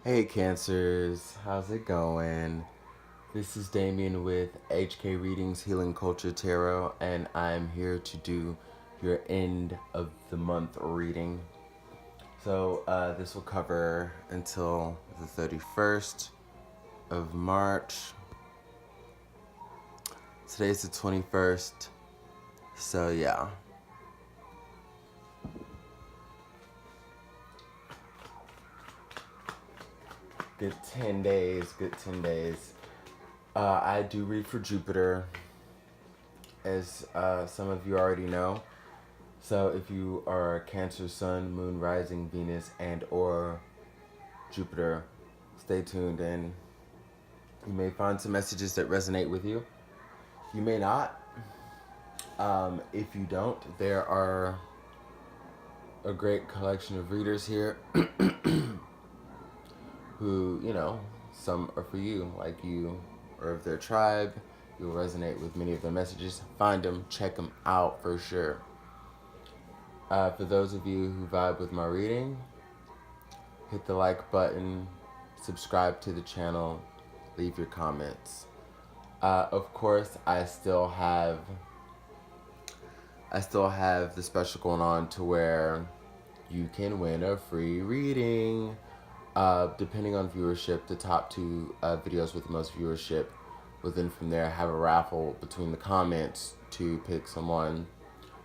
Hey Cancers, how's it going? This is Damien with HK Readings Healing Culture Tarot, and I'm here to do your end of the month reading. So this will cover until the 31st of March. Today's the 21st, so yeah. Good 10 days, good 10 days. I do read for Jupiter, as some of you already know. So if you are a Cancer Sun, Moon, Rising, Venus, and or Jupiter, stay tuned and you may find some messages that resonate with you. You may not. If you don't, there are a great collection of readers here who, some are for you, like you or of their tribe. You'll resonate with many of their messages. Find them, check them out for sure. For those of you who vibe with my reading, hit the like button, subscribe to the channel, leave your comments. Of course, I still have the special going on to where you can win a free reading. Depending on viewership, the top two videos with the most viewership will then from there have a raffle between the comments to pick someone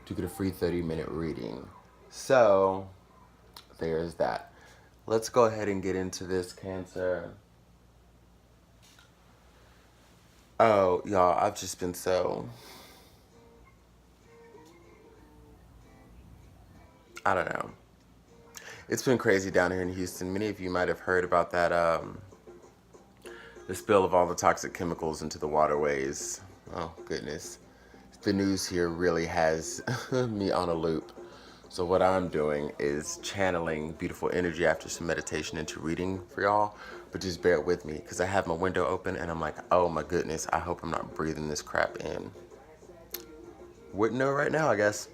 to get a free 30-minute reading. So, there's that. Let's go ahead and get into this, Cancer. Oh, y'all, I've just been I don't know. It's been crazy down here in Houston. Many of you might have heard about that, the spill of all the toxic chemicals into the waterways. Oh, goodness. The news here really has me on a loop. So what I'm doing is channeling beautiful energy after some meditation into reading for y'all. But just bear with me, because I have my window open and I'm like, oh my goodness, I hope I'm not breathing this crap in. Wouldn't know right now, I guess.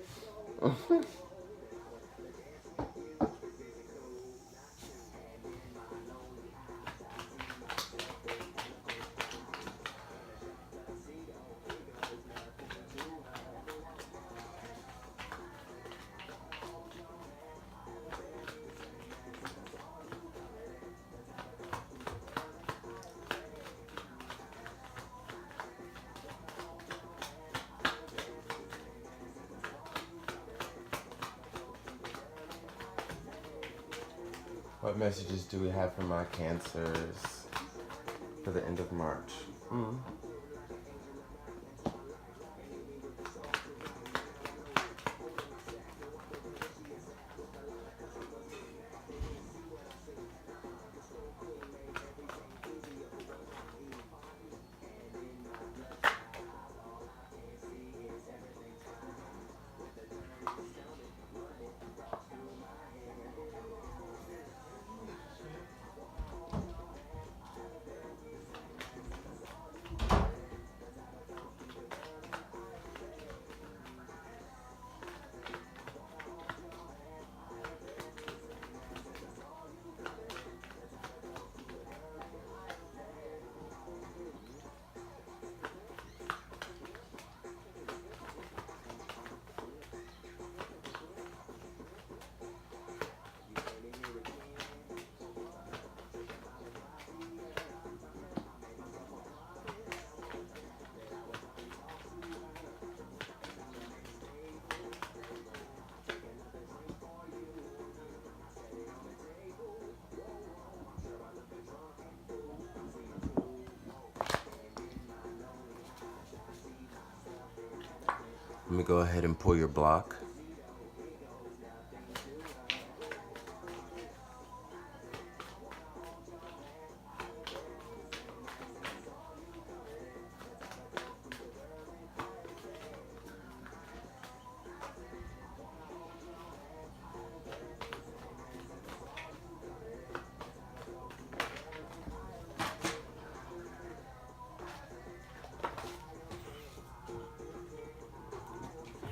What messages do we have for my Cancers for the end of March? Let me go ahead and pull your block.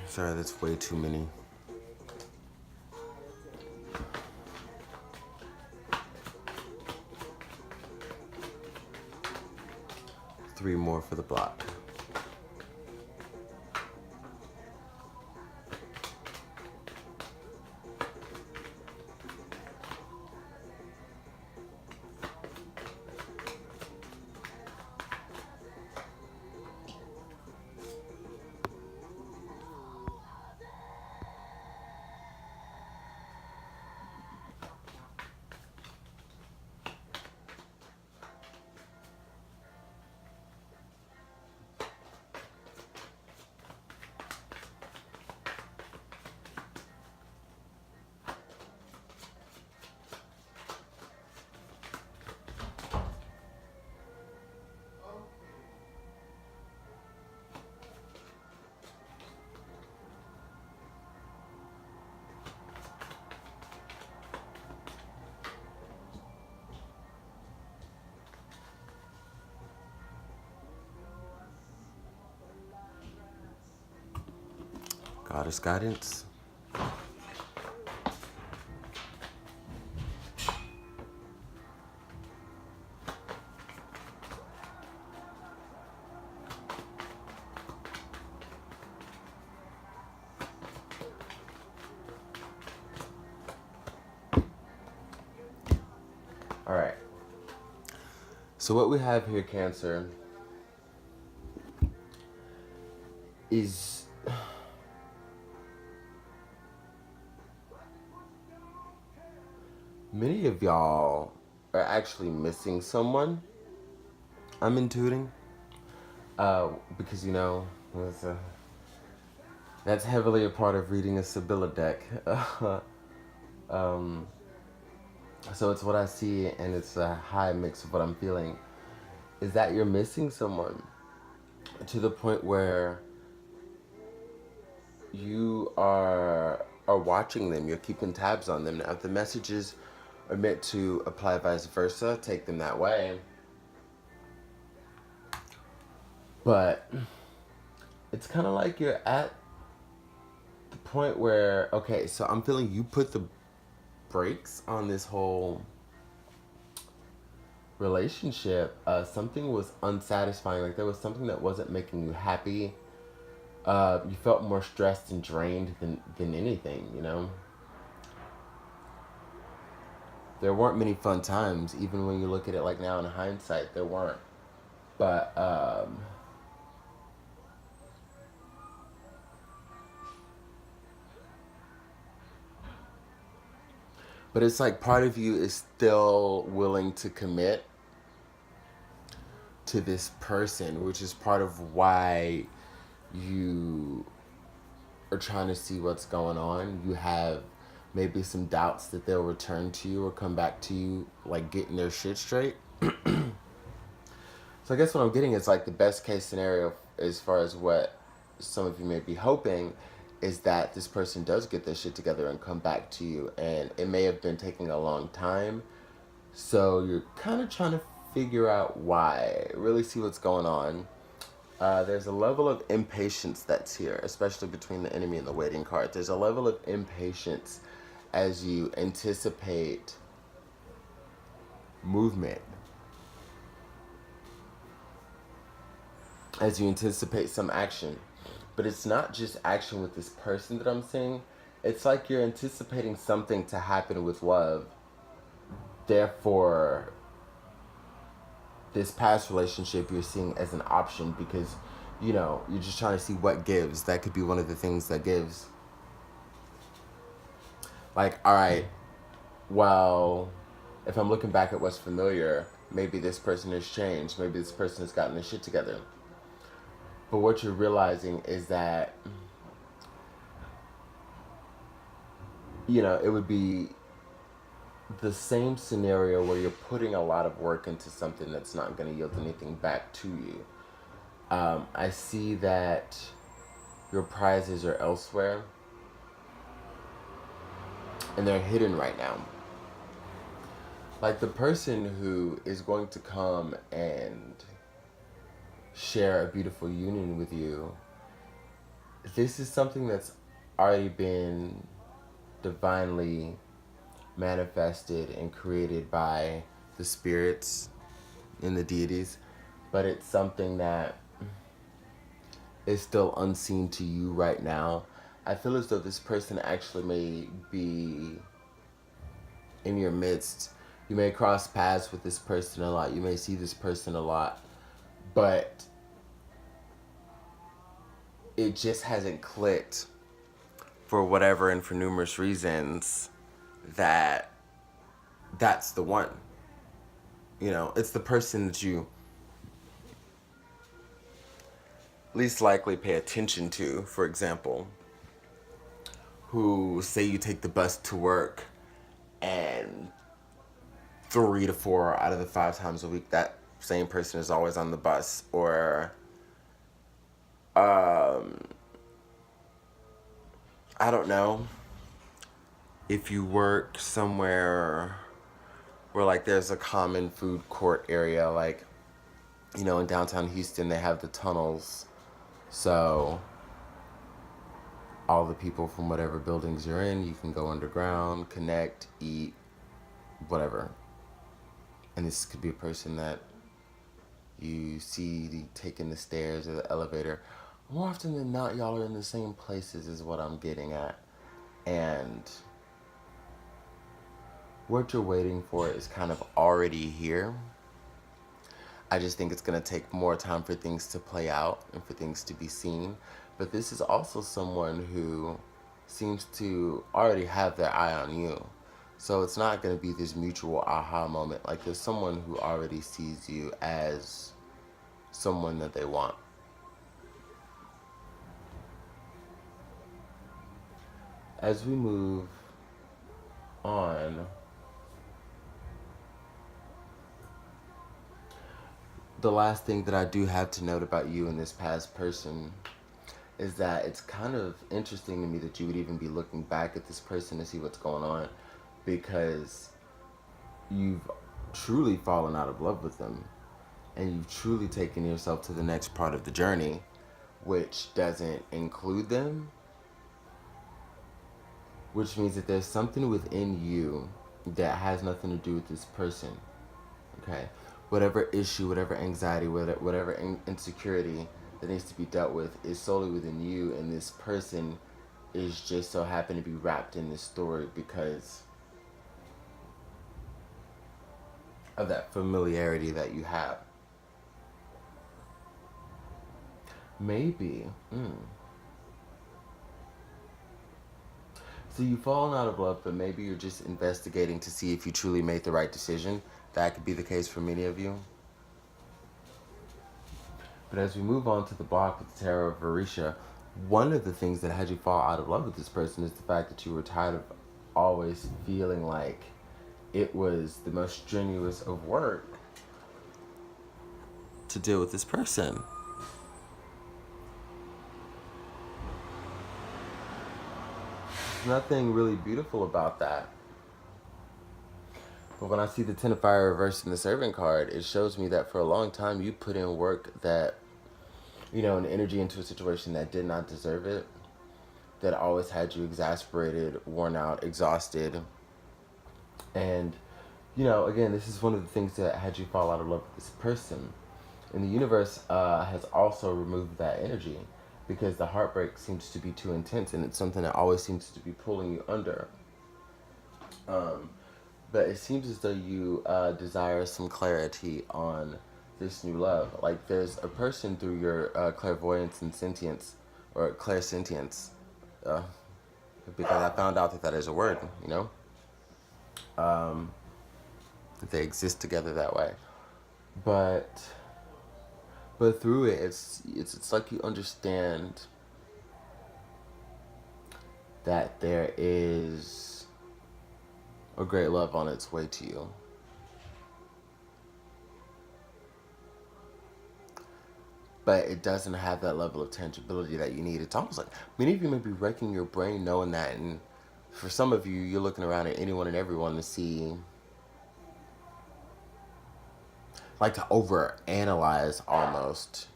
Sorry, that's way too many. 3 more for the block. Goddess guidance. All right. So what we have here, Cancer, is many of y'all are actually missing someone. I'm intuiting. Because, you know, that's heavily a part of reading a Sibylla deck. So it's what I see, and it's a high mix of what I'm feeling, is that you're missing someone to the point where you are watching them, you're keeping tabs on them. Now, if the messages are meant to apply vice versa, take them that way. But it's kind of like you're at the point where, okay, so I'm feeling you put the brakes on this whole relationship. Something was unsatisfying. Like there was something that wasn't making you happy. You felt more stressed and drained than anything, you know? There weren't many fun times, even when you look at it like now in hindsight, there weren't. But, but it's like part of you is still willing to commit to this person, which is part of why you are trying to see what's going on. You have maybe some doubts that they'll return to you or come back to you, like getting their shit straight. So I guess what I'm getting is like the best case scenario as far as what some of you may be hoping is that this person does get their shit together and come back to you. And it may have been taking a long time. So you're kind of trying to figure out why, really see what's going on. There's a level of impatience that's here, especially between the enemy and the waiting card. There's a level of impatience as you anticipate movement, as you anticipate some action. But it's not just action with this person that I'm seeing. It's like you're anticipating something to happen with love. Therefore, this past relationship you're seeing as an option because, you know, you're just trying to see what gives. That could be one of the things that gives. Like, all right, well, if I'm looking back at what's familiar, maybe this person has changed. Maybe this person has gotten their shit together. But what you're realizing is that, you know, it would be the same scenario where you're putting a lot of work into something that's not going to yield anything back to you. I see that your prizes are elsewhere, and they're hidden right now. Like the person who is going to come and share a beautiful union with you, this is something that's already been divinely manifested and created by the spirits and the deities. but it's something that is still unseen to you right now. I feel as though this person actually may be in your midst. You may cross paths with this person a lot. You may see this person a lot, but it just hasn't clicked for whatever and for numerous reasons that that's the one. You know, it's the person that you least likely pay attention to, for example, who say you take the bus to work and 3 to 4 out of the 5 times a week that same person is always on the bus, or I don't know, if you work somewhere where like there's a common food court area, like, you know, in downtown Houston they have the tunnels, so all the people from whatever buildings you're in, you can go underground, connect, eat, whatever. And this could be a person that you see taking the stairs or the elevator. More often than not, y'all are in the same places is what I'm getting at. And what you're waiting for is kind of already here. I just think it's going to take more time for things to play out and for things to be seen. But this is also someone who seems to already have their eye on you. So it's not going to be this mutual aha moment. Like, there's someone who already sees you as someone that they want. As we move on, the last thing that I do have to note about you and this past person is that it's kind of interesting to me that you would even be looking back at this person to see what's going on, because you've truly fallen out of love with them and you've truly taken yourself to the next part of the journey, which doesn't include them, which means that there's something within you that has nothing to do with this person. Okay, whatever issue, whatever anxiety, whatever insecurity that needs to be dealt with is solely within you, and this person is just so happen to be wrapped in this story because of that familiarity that you have. Maybe. So you've fallen out of love, but maybe you're just investigating to see if you truly made the right decision. That could be the case for many of you. But as we move on to the block with the Tarot of Varisha, one of the things that had you fall out of love with this person is the fact that you were tired of always feeling like it was the most strenuous of work to deal with this person. There's nothing really beautiful about that. But when I see the Ten of Fire reversed in the Servant card, it shows me that for a long time you put in work that, you know, and energy into a situation that did not deserve it, that always had you exasperated, worn out, exhausted. And, you know, again, this is one of the things that had you fall out of love with this person. And the universe has also removed that energy because the heartbreak seems to be too intense, and it's something that always seems to be pulling you under. But it seems as though you desire some clarity on this new love. Like, there's a person through your clairvoyance and sentience, or clairsentience, because I found out that that is a word, you know? That they exist together that way. But through it, it's like you understand that there is a great love on its way to you. But it doesn't have that level of tangibility that you need. It's almost like many of you may be wrecking your brain knowing that, and for some of you, you're looking around at anyone and everyone to see, like, to overanalyze almost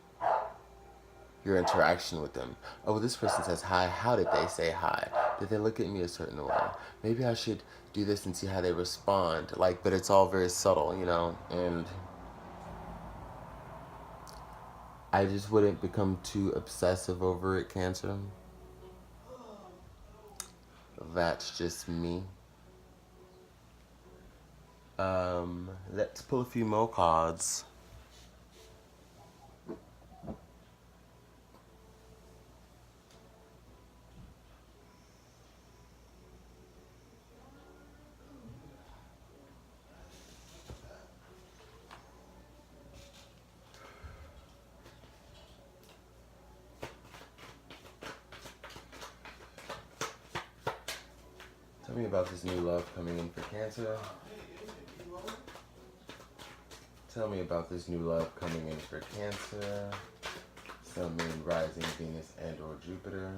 your interaction with them. Oh, this person says hi. How did they say hi? Did they look at me a certain way? Maybe I should do this and see how they respond. Like, but it's all very subtle, you know? And I just wouldn't become too obsessive over it, Cancer. That's just me. Let's pull a few more cards. Tell me about this new love coming in for Cancer. Tell me about this new love coming in for Cancer. Sun, Moon, Rising, Venus, and or Jupiter.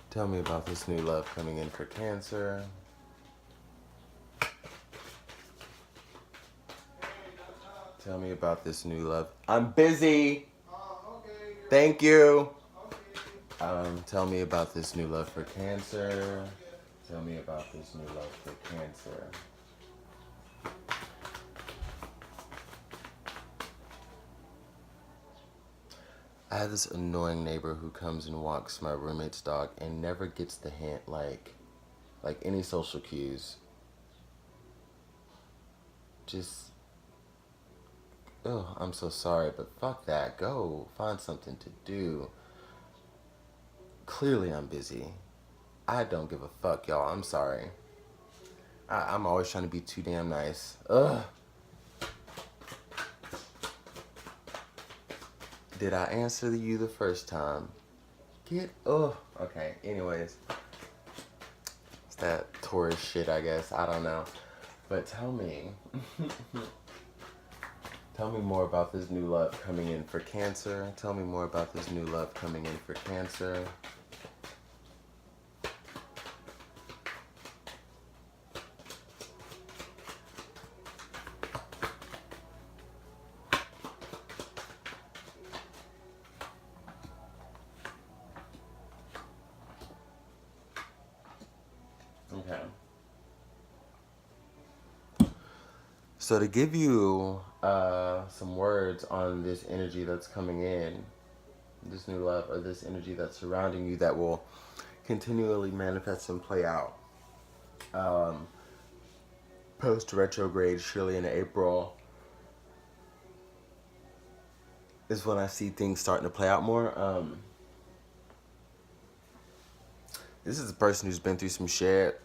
Tell me about this new love coming in for Cancer. Tell me about this new love. I'm busy. Thank you. Tell me about this new love for Cancer. Tell me about this new love for Cancer. I have this annoying neighbor who comes and walks my roommate's dog and never gets the hint, like any social cues. Just, oh, I'm so sorry, but fuck that. Go find something to do. Clearly I'm busy. I don't give a fuck, y'all. I'm sorry. I'm always trying to be too damn nice. Ugh. Did I answer you the first time? Okay, anyways. It's that Taurus shit, I guess. I don't know. But tell me. Tell me more about this new love coming in for Cancer. Tell me more about this new love coming in for Cancer. Okay. So to give you some words on this energy that's coming in, this new love, or this energy that's surrounding you that will continually manifest and play out. Post-retrograde, surely in April, is when I see things starting to play out more. This is a person who's been through some shit.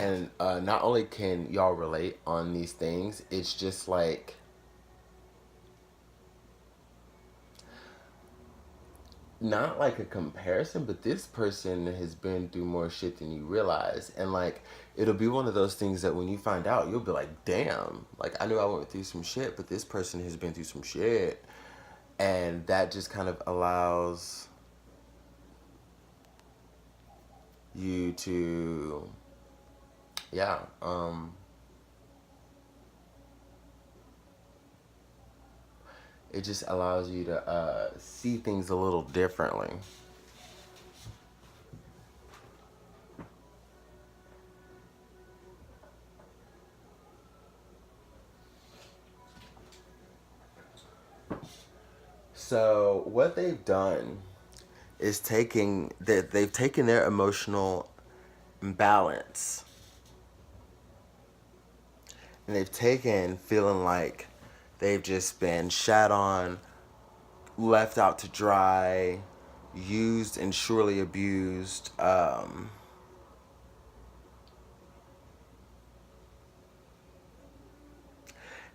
And not only can y'all relate on these things, it's just like, not like a comparison, but this person has been through more shit than you realize. And like, it'll be one of those things that when you find out, you'll be like, damn, like I knew I went through some shit, but this person has been through some shit. And that just kind of allows you to, yeah, it just allows you to see things a little differently. So what they've done is they've taken their emotional imbalance and they've taken feeling like they've just been shat on, left out to dry, used and surely abused.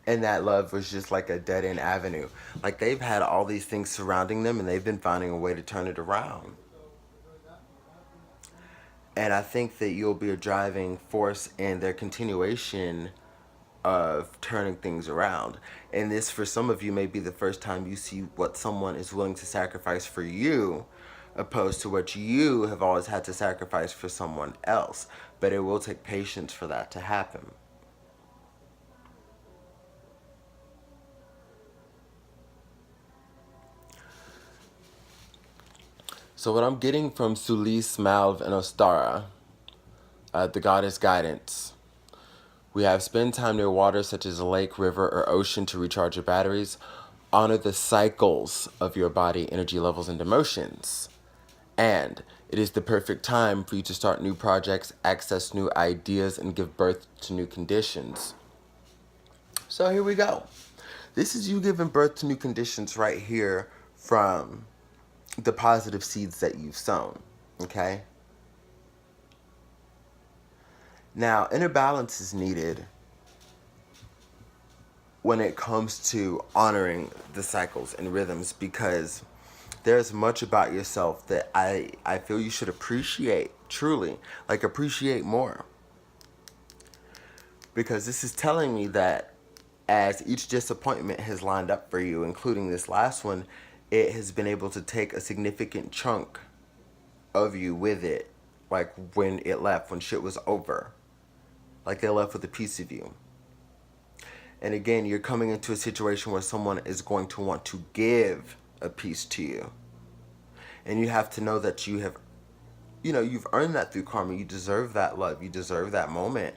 And that love was just like a dead end avenue. Like they've had all these things surrounding them and they've been finding a way to turn it around. And I think that you'll be a driving force in their continuation of turning things around. And this, for some of you, may be the first time you see what someone is willing to sacrifice for you, opposed to what you have always had to sacrifice for someone else. But it will take patience for that to happen. So what I'm getting from Sulis, Malv, and Ostara, the goddess guidance, We have spend time near water such as a lake, river, or ocean to recharge your batteries. Honor the cycles of your body, energy levels, and emotions. And it is the perfect time for you to start new projects, access new ideas, and give birth to new conditions. So here we go. This is you giving birth to new conditions right here from the positive seeds that you've sown. Okay? Now, inner balance is needed when it comes to honoring the cycles and rhythms, because there's much about yourself that I feel you should appreciate, truly, like appreciate more. Because this is telling me that as each disappointment has lined up for you, including this last one, it has been able to take a significant chunk of you with it. Like when it left, when shit was over. Like they left with a piece of you. And again, you're coming into a situation where someone is going to want to give a piece to you. And you have to know that you have, you've earned that through karma. You deserve that love. You deserve that moment.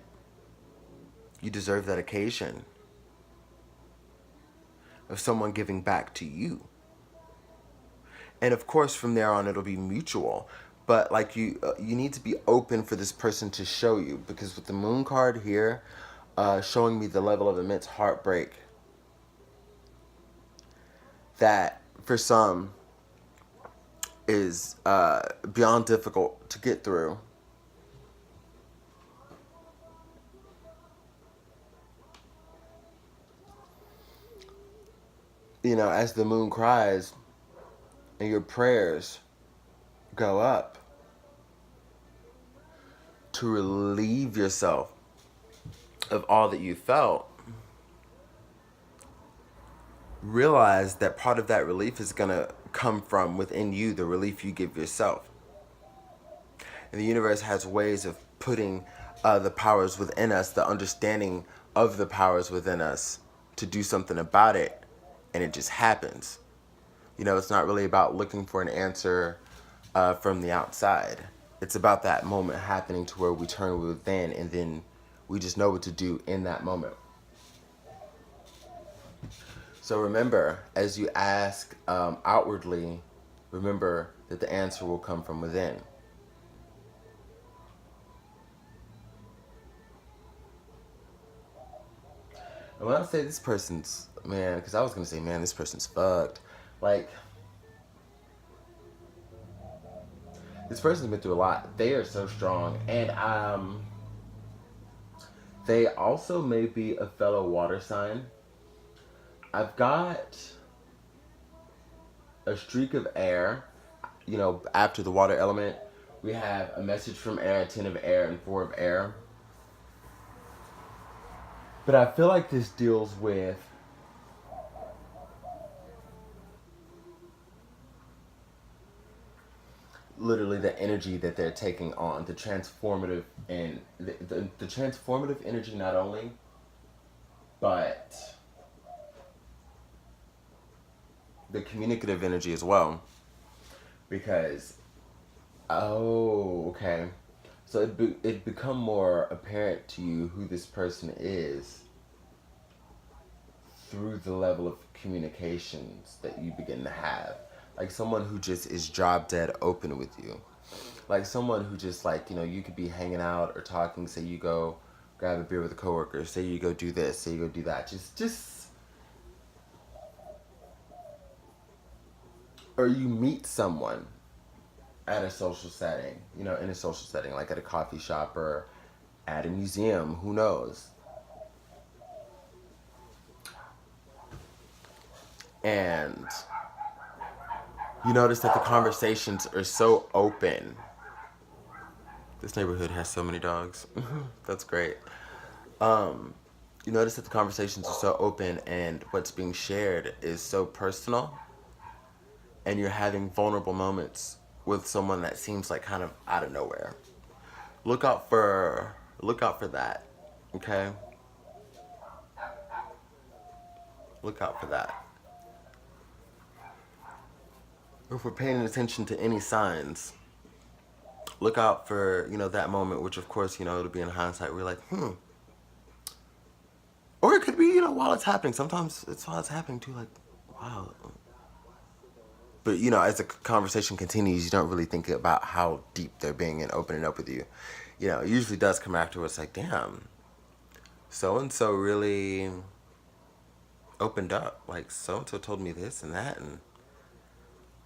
You deserve that occasion of someone giving back to you. And of course, from there on, it'll be mutual. But like you need to be open for this person to show you, because with the moon card here, showing me the level of immense heartbreak that for some is beyond difficult to get through. As the moon cries and your prayers go up to relieve yourself of all that you felt, realize that part of that relief is going to come from within you, the relief you give yourself. And the universe has ways of putting the powers within us, the understanding of the powers within us to do something about it, and it just happens. It's not really about looking for an answer from the outside. It's about that moment happening to where we turn within, and then we just know what to do in that moment. So remember, as you ask outwardly, remember that the answer will come from within. And when I say this person's, man, because I was going to say, man, this person's fucked. Like, this person's been through a lot. They are so strong. And they also may be a fellow water sign. I've got a streak of air. After the water element, we have a message from air, a 10 of air, and 4 of air. But I feel like this deals with literally the energy that they're taking on, the transformative, and the transformative energy not only, but the communicative energy as well. Because, okay. So it become more apparent to you who this person is through the level of communications that you begin to have. Like someone who just is drop dead open with you. Like someone who just you could be hanging out or talking, say you go grab a beer with a coworker, say you go do this, say you go do that. Just or you meet someone at a social setting, in a social setting, like at a coffee shop or at a museum, who knows? And you notice that the conversations are so open. This neighborhood has so many dogs. That's great. You notice that the conversations are so open and what's being shared is so personal. And you're having vulnerable moments with someone that seems like kind of out of nowhere. Look out for that. Okay? Look out for that. If we're paying attention to any signs, look out for, that moment, which of course, it'll be in hindsight. We're like, Or it could be, while it's happening. Sometimes it's while it's happening too, like, wow. But, as the conversation continues, you don't really think about how deep they're being and opening up with you. It usually does come afterwards, like, damn, so and so really opened up. Like, so and so told me this and that, and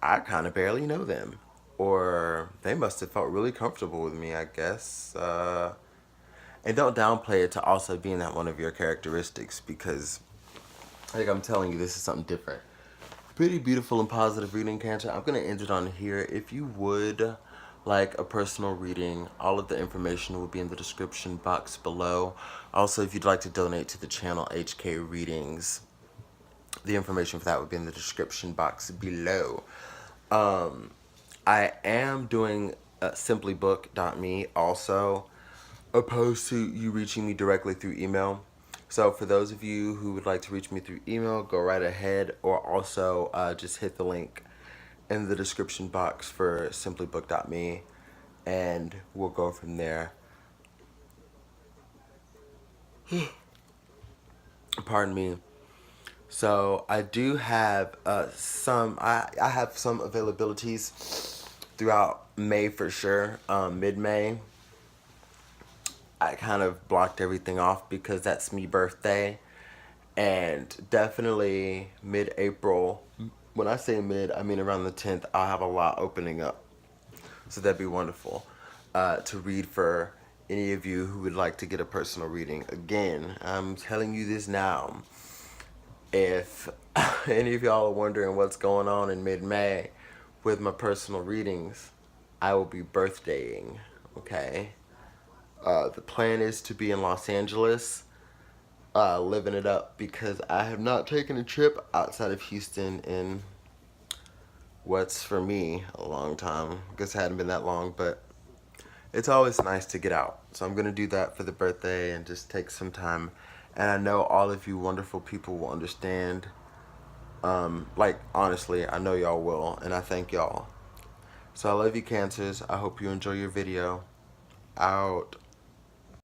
I kind of barely know them. Or they must have felt really comfortable with me, I guess. And don't downplay it to also being that one of your characteristics, because, like I'm telling you, this is something different. Pretty beautiful and positive reading, Cancer. I'm going to end it on here. If you would like a personal reading, all of the information will be in the description box below. Also, if you'd like to donate to the channel HK Readings, the information for that would be in the description box below. I am doing simplybook.me also, opposed to you reaching me directly through email. So for those of you who would like to reach me through email, go right ahead, or also just hit the link in the description box for simplybook.me, and we'll go from there. Pardon me. So I do have I have some availabilities throughout May for sure. Mid-May, I kind of blocked everything off because that's me birthday. And definitely mid-April, when I say mid, I mean around the 10th, I'll have a lot opening up. So that'd be wonderful to read for any of you who would like to get a personal reading. Again, I'm telling you this now. If any of y'all are wondering what's going on in mid-May with my personal readings, I will be birthdaying, okay? The plan is to be in Los Angeles, living it up, because I have not taken a trip outside of Houston in what's, for me, a long time. I guess it hadn't been that long, but it's always nice to get out. So I'm going to do that for the birthday and just take some time. And I know all of you wonderful people will understand. Like, honestly, I know y'all will, and I thank y'all. So I love you, Cancers. I hope you enjoy your video. Out.